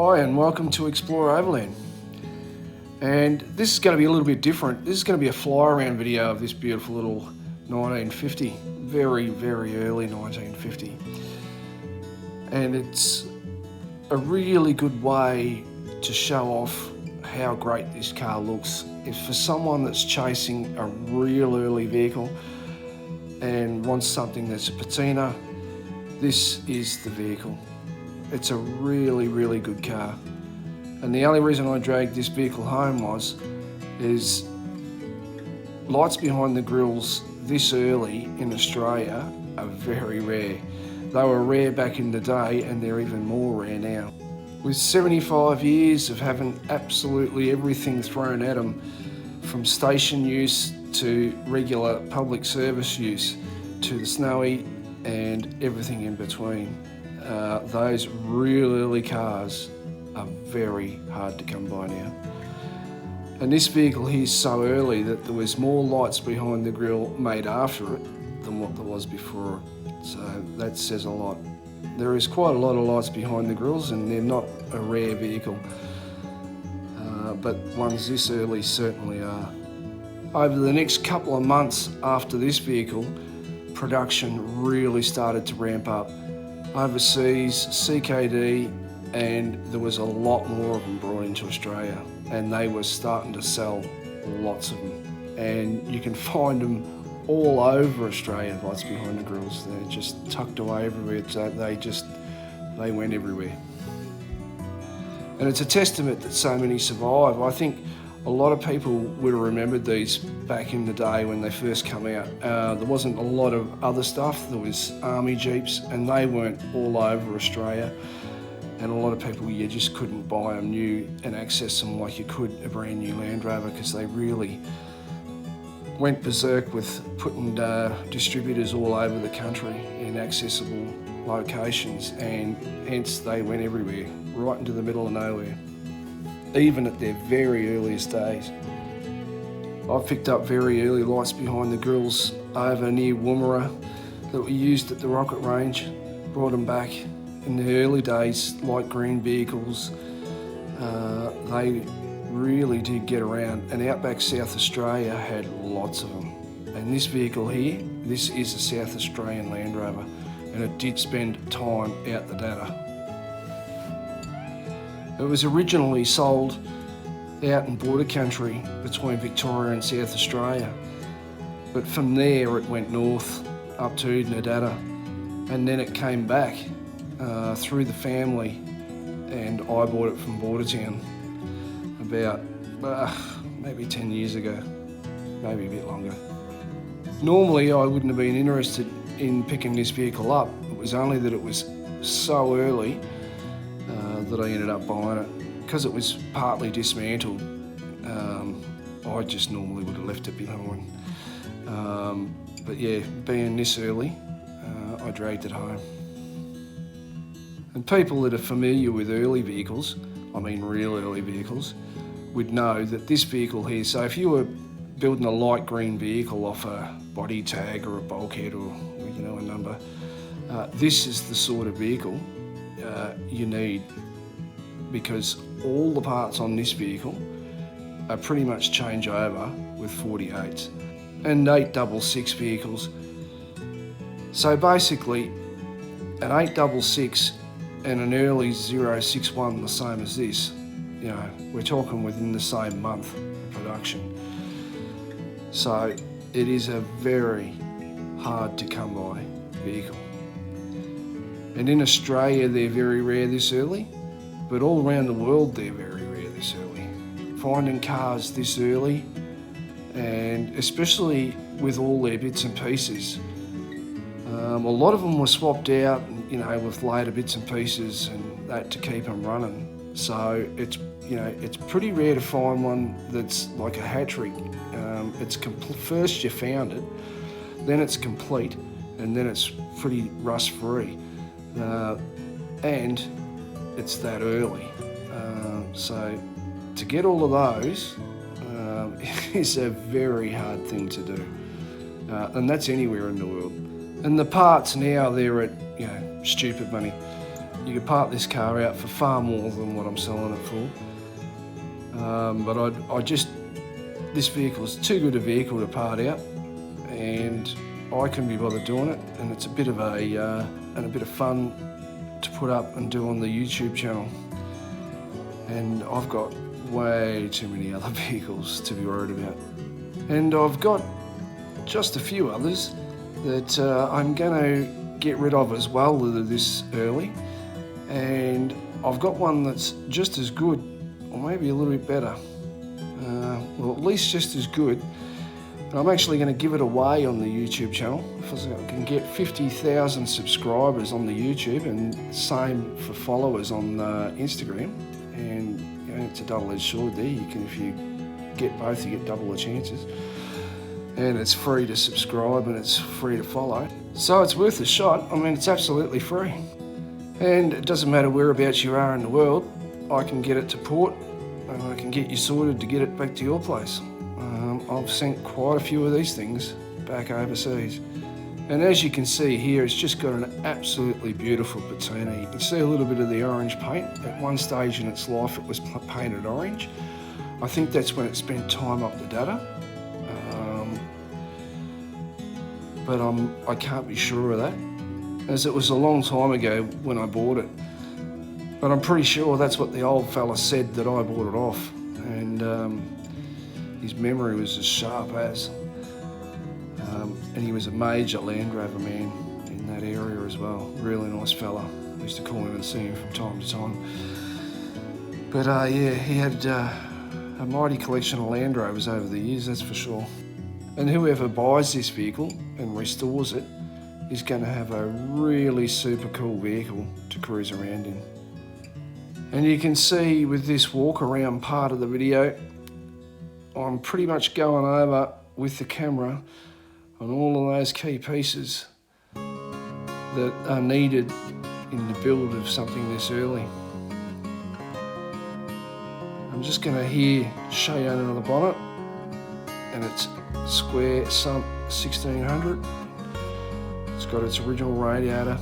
Hi and welcome to EXPLORE-OVERLAND. And this is going to be a little bit different. This is going to be a fly around video of this beautiful little 1950, very early 1950. And it's a really good way to show off how great this car looks. If for someone that's chasing a real early vehicle and wants something that's a patina, this is the vehicle. It's a really good car. And the only reason I dragged this vehicle home is lights behind the grills this early in Australia are very rare. They were rare back in the day and they're even more rare now. With 75 years of having absolutely everything thrown at them, from station use to regular public service use to the snowy and everything in between. Those real early cars are very hard to come by now. And this vehicle here is so early that there was more lights behind the grille made after it than what there was before it. So that says a lot. There is quite a lot of lights behind the grills and they're not a rare vehicle. But ones this early certainly are. Over the next couple of months after this vehicle, production really started to ramp up. Overseas, CKD, and there was a lot more of them brought into Australia and they were starting to sell lots of them. And you can find them all over Australia, lights behind the grills. They're just tucked away everywhere, so they went everywhere. And it's a testament that so many survive. I think a lot of people would have remembered these back in the day when they first come out. There wasn't a lot of other stuff. There was army jeeps and they weren't all over Australia. And a lot of people, you just couldn't buy them new and access them like you could a brand new Land Rover, because they really went berserk with putting distributors all over the country in accessible locations, and hence they went everywhere, right into the middle of nowhere, even at their very earliest days. I've picked up very early lights behind the grills over near Woomera that were used at the rocket range, brought them back. In the early days, light green vehicles, they really did get around, and outback South Australia had lots of them. And this vehicle here, this is a South Australian Land Rover, and it did spend time out the data. It was originally sold out in border country between Victoria and South Australia, but from there it went north up to Nadata, and then it came back through the family, and I bought it from Bordertown about maybe 10 years ago, maybe a bit longer. Normally I wouldn't have been interested in picking this vehicle up. It was only that it was so early that I ended up buying it. Because it was partly dismantled, I just normally would have left it behind. But yeah, being this early, I dragged it home. And people that are familiar with early vehicles, I mean real early vehicles, would know that this vehicle here, so if you were building a light green vehicle off a body tag or a bulkhead or a number, this is the sort of vehicle you need, because all the parts on this vehicle are pretty much changeover with 48s and 866 vehicles. So basically an 866 and an early 061 the same as this, we're talking within the same month of production. So it is a very hard to come by vehicle. And in Australia they're very rare this early, but all around the world they're very rare this early. Finding cars this early, and especially with all their bits and pieces. A lot of them were swapped out, with later bits and pieces and that to keep them running. So it's pretty rare to find one that's like a hat trick. It's first you found it, then it's complete, and then it's pretty rust free, and it's that early. So to get all of those is a very hard thing to do, and that's anywhere in the world. And the parts now, they're at stupid money. You could part this car out for far more than what I'm selling it for. But this vehicle is too good a vehicle to part out, and I couldn't be bothered doing it. And it's a bit of fun to put up and do on the YouTube channel. And I've got way too many other vehicles to be worried about. And I've got just a few others that I'm going to get rid of as well that are this early. And I've got one that's just as good, or maybe a little bit better. Well, at least just as good. And I'm actually going to give it away on the YouTube channel. If I can get 50,000 subscribers on the YouTube, and same for followers on Instagram. And you know, it's a double-edged sword there. If you get both, you get double the chances. And it's free to subscribe and it's free to follow. So it's worth a shot. I mean, it's absolutely free. And it doesn't matter whereabouts you are in the world, I can get it to port and I can get you sorted to get it back to your place. I've sent quite a few of these things back overseas. And as you can see here, it's just got an absolutely beautiful patina. You can see a little bit of the orange paint. At one stage in its life, it was painted orange. I think that's when it spent time up the data. But I can't be sure of that, as it was a long time ago when I bought it. But I'm pretty sure that's what the old fella said that I bought it off, and his memory was as sharp as. And he was a major Land Rover man in that area as well. Really nice fella. I used to call him and see him from time to time. But yeah, he had a mighty collection of Land Rovers over the years, that's for sure. And whoever buys this vehicle and restores it is going to have a really super cool vehicle to cruise around in. And you can see with this walk around part of the video, I'm pretty much going over with the camera on all of those key pieces that are needed in the build of something this early. I'm just going to show you under the bonnet, and it's square sump 1600. It's got its original radiator.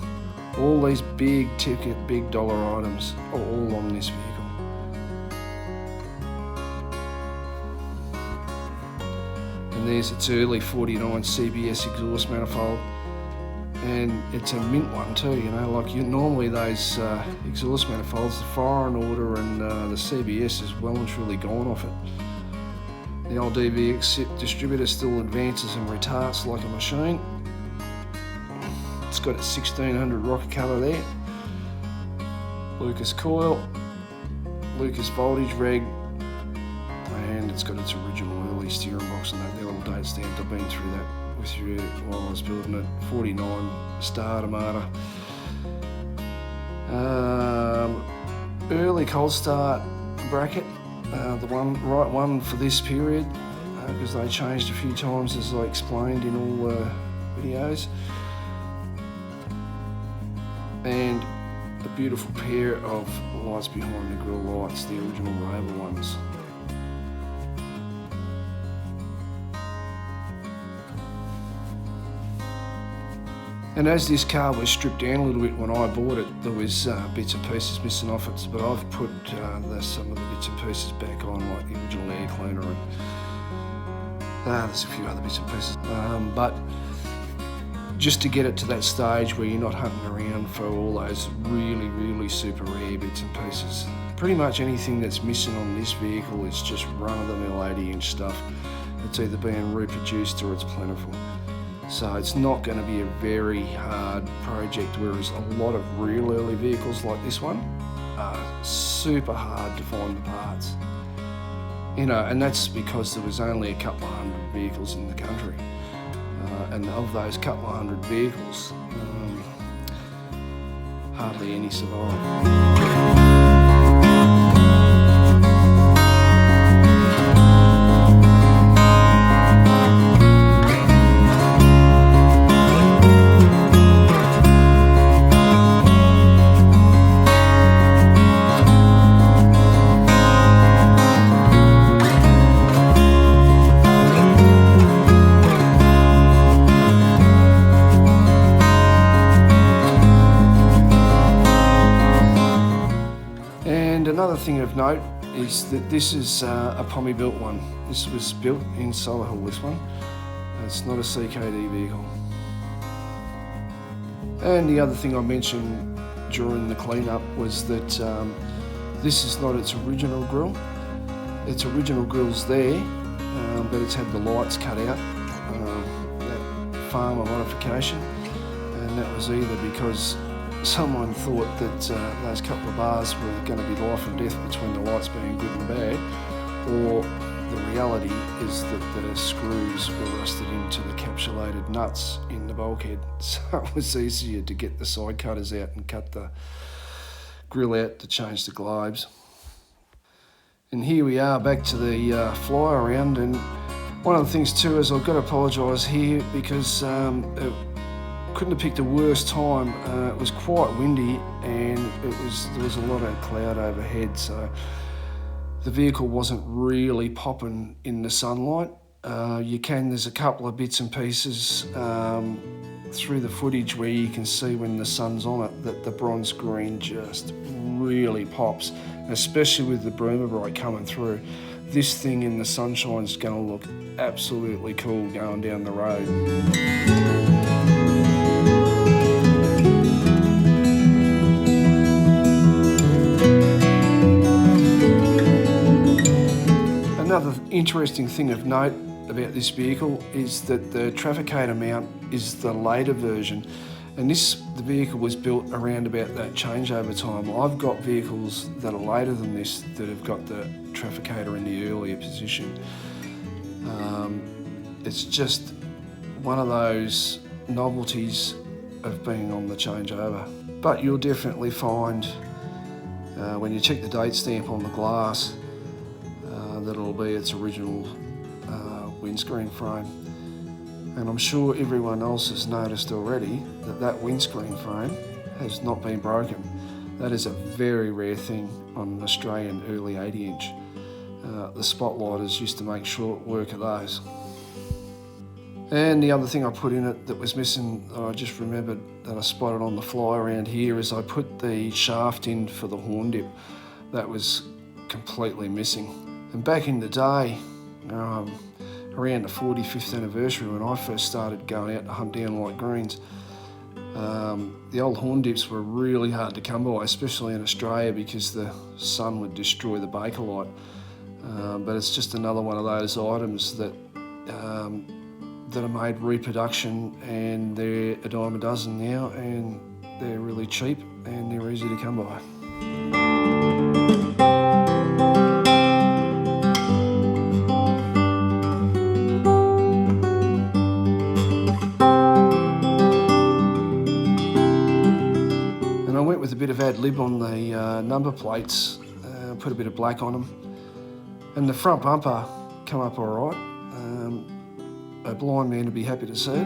All these big ticket, big dollar items are all on this vehicle. And there's its early 49 CBS exhaust manifold, and it's a mint one too, you know, like normally those exhaust manifolds, the fire and order and the CBS is well and truly gone off it. The old DVX distributor still advances and retards like a machine. It's got its 1600 rocket cover there. Lucas coil, Lucas voltage reg, and it's got its original early steering box and that. They're all date stamped. I've been through that with you while I was building it. 49 starter motor. Early cold start bracket. The right one for this period, because they changed a few times as I explained in all videos. And a beautiful pair of lights behind the grille lights, the original Rover ones. And as this car was stripped down a little bit when I bought it, there was bits and pieces missing off it, but I've put some of the bits and pieces back on, like the original air cleaner, and there's a few other bits and pieces. But just to get it to that stage where you're not hunting around for all those really, really super rare bits and pieces. Pretty much anything that's missing on this vehicle is just run-of-the-mill 80-inch stuff. It's either being reproduced or it's plentiful. So it's not going to be a very hard project, whereas a lot of real early vehicles like this one are super hard to find the parts. You know, and that's because there was only a couple of hundred vehicles in the country. And of those couple of hundred vehicles, hardly any survive. another thing of note is that this is a Pommy built one. This was built in Solihull, this one. It's not a CKD vehicle. And the other thing I mentioned during the cleanup was that this is not its original grille. Its original grille's there, but it's had the lights cut out, that farmer modification, and that was either because someone thought that those couple of bars were going to be life and death between the lights being good and bad, or the reality is that the screws were rusted into the capsulated nuts in the bulkhead, so it was easier to get the side cutters out and cut the grille out to change the globes. And here we are back to the fly around, and one of the things too is I've got to apologise here because it couldn't have picked a worse time. It was quite windy and there was a lot of cloud overhead, so the vehicle wasn't really popping in the sunlight. There's a couple of bits and pieces through the footage where you can see when the sun's on it that the bronze green just really pops, especially with the boomer bright coming through. This thing in the sunshine is going to look absolutely cool going down the road. Another interesting thing of note about this vehicle is that the trafficator mount is the later version, and the vehicle was built around about that changeover time. I've got vehicles that are later than this that have got the trafficator in the earlier position. It's just one of those novelties of being on the changeover. But you'll definitely find when you check the date stamp on the glass that it'll be its original windscreen frame. And I'm sure everyone else has noticed already that windscreen frame has not been broken. That is a very rare thing on an Australian early 80-inch. The spotlighters used to make short work of those. And the other thing I put in it that was missing, that I just remembered that I spotted on the fly around here, is I put the shaft in for the horn dip. That was completely missing. And back in the day, around the 45th anniversary when I first started going out to hunt down light greens, the old horn dips were really hard to come by, especially in Australia, because the sun would destroy the Bakelite. But it's just another one of those items that are made reproduction, and they're a dime a dozen now, and they're really cheap and they're easy to come by. And I went with a bit of ad lib on the number plates, put a bit of black on them, and the front bumper come up all right. A blind man would be happy to see it.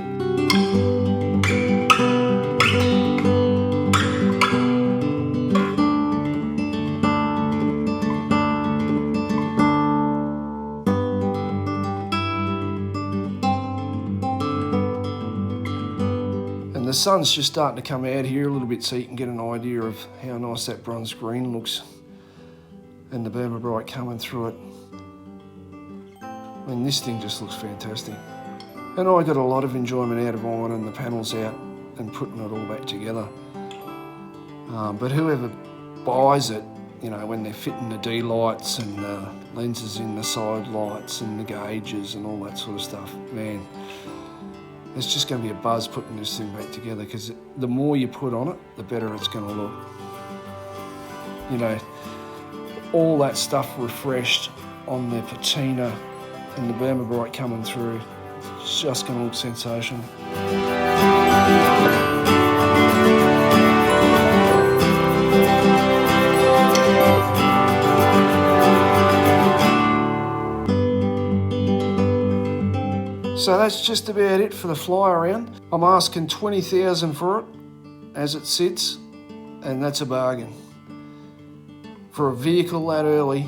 And the sun's just starting to come out here a little bit, so you can get an idea of how nice that bronze green looks, and the Burma Bright coming through it. And this thing just looks fantastic. And I got a lot of enjoyment out of ironing the panels out and putting it all back together. But whoever buys it, you know, when they're fitting the D-lights and the lenses in the side lights and the gauges and all that sort of stuff, man, it's just going to be a buzz putting this thing back together, because the more you put on it, the better it's going to look. You know, all that stuff refreshed on the patina and the Burma Bright coming through, it's just going to look sensational. So that's just about it for the fly around. I'm asking $20,000 for it as it sits, and that's a bargain. For a vehicle that early,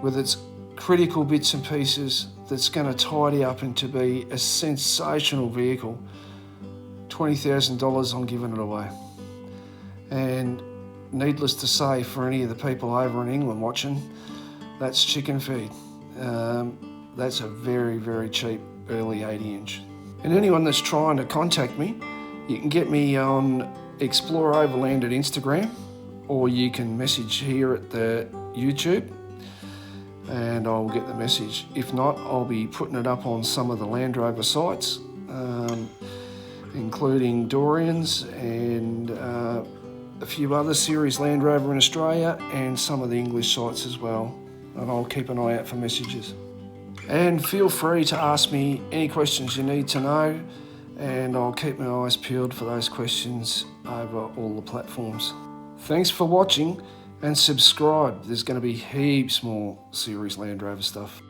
with its critical bits and pieces, that's going to tidy up and to be a sensational vehicle, $20,000, I'm giving it away. And needless to say, for any of the people over in England watching, that's chicken feed. That's a very, very cheap early 80-inch. And anyone that's trying to contact me, you can get me on EXPLORE-OVERLAND at Instagram, or you can message here at the YouTube and I'll get the message. If not, I'll be putting it up on some of the Land Rover sites, including Dorian's and a few other series Land Rover in Australia, and some of the English sites as well. And I'll keep an eye out for messages. And feel free to ask me any questions you need to know, and I'll keep my eyes peeled for those questions over all the platforms. Thanks for watching, and subscribe. There's going to be heaps more series Land Rover stuff.